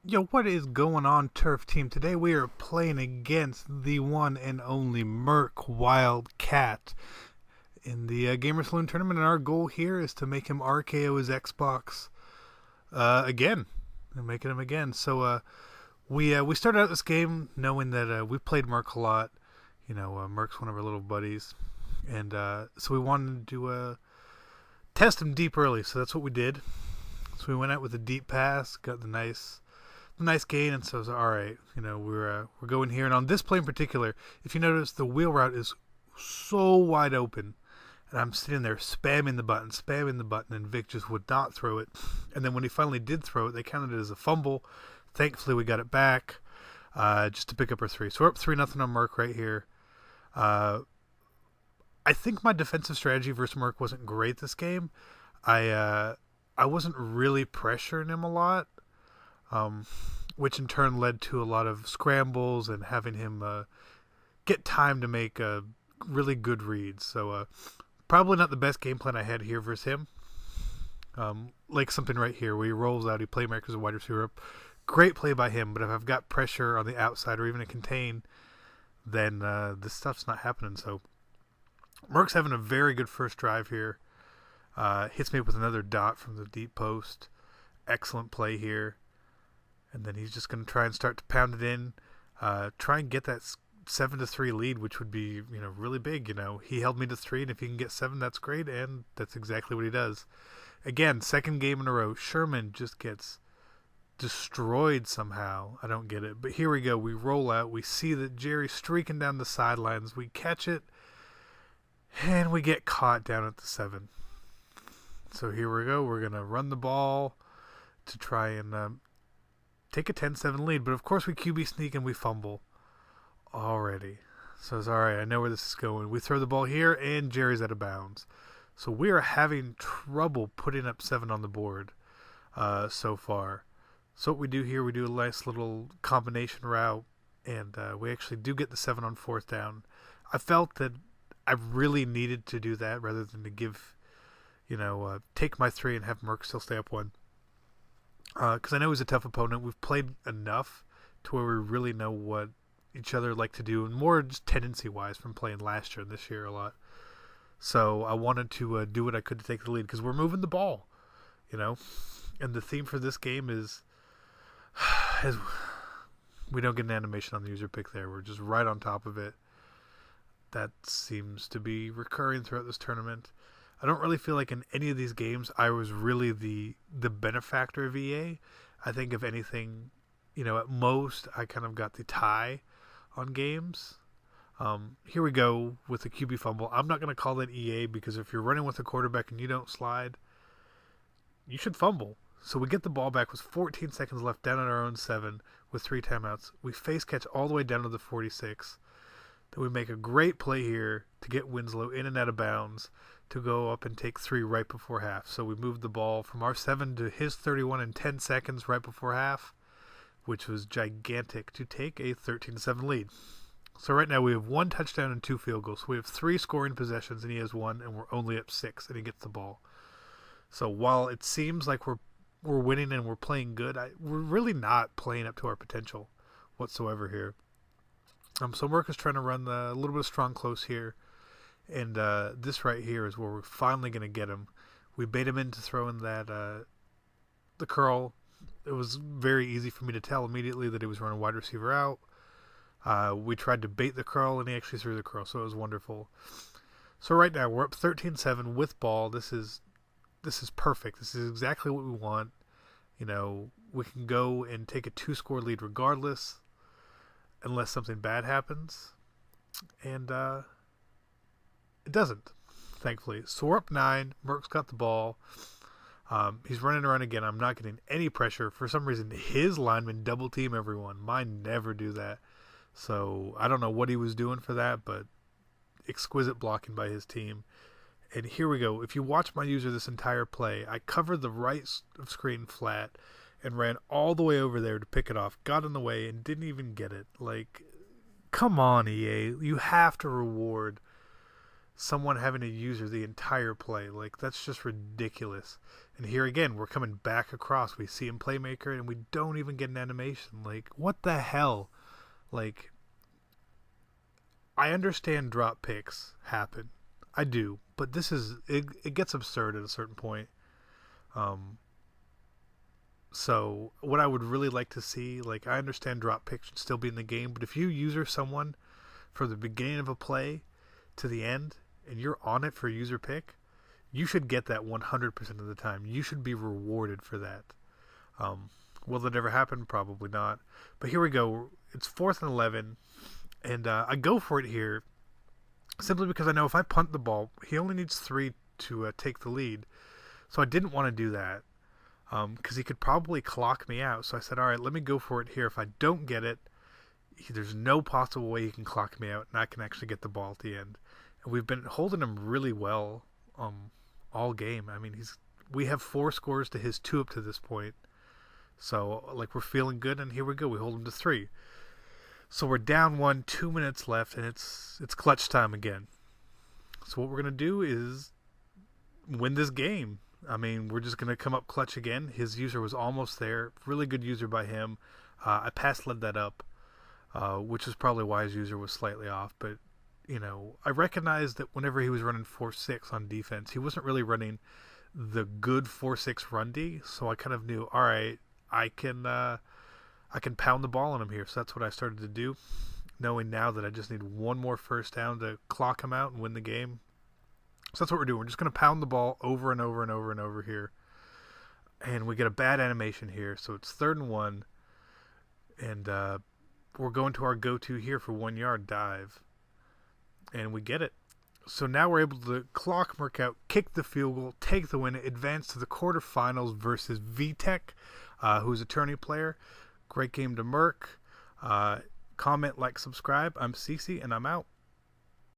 Yo, what is going on, Turf Team? Today we are playing against the one and only Merk Wildcat in the GamerSaloon tournament, and our goal here is to make him RKO his Xbox again, and making him again. So we started out this game knowing that we played Merk a lot. You know, Merk's one of our little buddies, and so we wanted to test him deep early. So that's what we did. So we went out with a deep pass, got the nice gain, and so I was all right. You know, we're going here, and on this play in particular, if you notice, the wheel route is so wide open, and I'm sitting there spamming the button, and Vic just would not throw it. And then when he finally did throw it, they counted it as a fumble. Thankfully, we got it back just to pick up our 3. So we're up 3-0 on Merk right here. I think my defensive strategy versus Merk wasn't great this game. I wasn't really pressuring him a lot. Which in turn led to a lot of scrambles and having him get time to make really good reads. So probably not the best game plan I had here versus him. Like something right here where he rolls out, he playmakers a wide receiver up. Great play by him, but if I've got pressure on the outside or even a contain, then this stuff's not happening. So Merk's having a very good first drive here. Hits me with another dot from the deep post. Excellent play here. And then he's just going to try and start to pound it in, try and get that 7-3 lead, which would be, really big. He held me to 3, and if he can get 7, that's great, and that's exactly what he does. Again, second game in a row, Sherman just gets destroyed somehow. I don't get it. But here we go. We roll out. We see that Jerry's streaking down the sidelines. We catch it, and we get caught down at the 7. So here we go. We're going to run the ball to try and take a 10-7 lead, but of course we QB sneak and we fumble already. So it's all right. I know where this is going. We throw the ball here, and Jerry's out of bounds. So we are having trouble putting up 7 on the board so far. So what we do here, we do a nice little combination route, and we actually do get the 7 on 4th down. I felt that I really needed to do that rather than to give, take my 3 and have Merk still stay up 1. Because I know he's a tough opponent. We've played enough to where we really know what each other like to do, and more just tendency-wise from playing last year and this year a lot. So I wanted to do what I could to take the lead because we're moving the ball, And the theme for this game is we don't get an animation on the user pick there. We're just right on top of it. That seems to be recurring throughout this tournament. I don't really feel like in any of these games I was really the benefactor of EA. I think if anything, at most I kind of got the tie on games. Here we go with the QB fumble. I'm not going to call that EA because if you're running with a quarterback and you don't slide, you should fumble. So we get the ball back with 14 seconds left down at our own 7 with 3 timeouts. We face catch all the way down to the 46. Then we make a great play here to get Winslow in and out of bounds to go up and take 3 right before half. So we moved the ball from our 7 to his 31 in 10 seconds right before half, which was gigantic to take a 13-7 lead. So right now we have 1 touchdown and 2 field goals. So we have 3 scoring possessions and he has 1, and we're only up 6 and he gets the ball. So while it seems like we're winning and we're playing good, we're really not playing up to our potential whatsoever here. So Merk is trying to run a little bit of strong close here. And this right here is where we're finally going to get him. We bait him into throwing that the curl. It was very easy for me to tell immediately that he was running wide receiver out. We tried to bait the curl, and he actually threw the curl, so it was wonderful. So right now we're up 13-7 with ball. This is perfect. This is exactly what we want. We can go and take a 2-score lead regardless, unless something bad happens. And it doesn't, thankfully. So we're up 9. Merk's got the ball. He's running around again. I'm not getting any pressure. For some reason, his linemen double team everyone. Mine never do that. So I don't know what he was doing for that, but exquisite blocking by his team. And here we go. If you watch my user this entire play, I covered the right screen flat and ran all the way over there to pick it off, got in the way, and didn't even get it. Like, come on, EA. You have to reward someone having a user the entire play. Like, that's just ridiculous. And here again, we're coming back across. We see him playmaker, and we don't even get an animation. Like, what the hell? Like, I understand drop picks happen. I do. But this is... It gets absurd at a certain point. So, what I would really like to see... Like, I understand drop picks should still be in the game. But if you user someone from the beginning of a play to the end, and you're on it for a user pick... You should get that 100% of the time. You should be rewarded for that. Will that ever happen? Probably not. But here we go. It's 4th and 11. And I go for it here simply because I know if I punt the ball, he only needs 3 to take the lead. So I didn't want to do that because he could probably clock me out. So I said, all right, let me go for it here. If I don't get it, there's no possible way he can clock me out, and I can actually get the ball at the end. And we've been holding him really well all game. I mean, we have 4 scores to his 2 up to this point. So, like, we're feeling good, and here we go. We hold him to 3. So we're down 1, 2 minutes left, and it's clutch time again. So what we're going to do is win this game. I mean, we're just going to come up clutch again. His user was almost there. Really good user by him. I led that up, which is probably why his user was slightly off, but you know, I recognized that whenever he was running 4-6 on defense, he wasn't really running the good 4-6 run D. So I kind of knew, all right, I can pound the ball on him here. So that's what I started to do, knowing now that I just need one more first down to clock him out and win the game. So that's what we're doing. We're just going to pound the ball over and over and over and over here. And we get a bad animation here. So it's 3rd and 1. And we're going to our go-to here for 1 yard dive. And we get it. So now we're able to clock Merk out, kick the field goal, take the win, advance to the quarterfinals versus VTech, who's a Tourney player. Great game to Merk. Comment, like, subscribe. I'm Cc, and I'm out.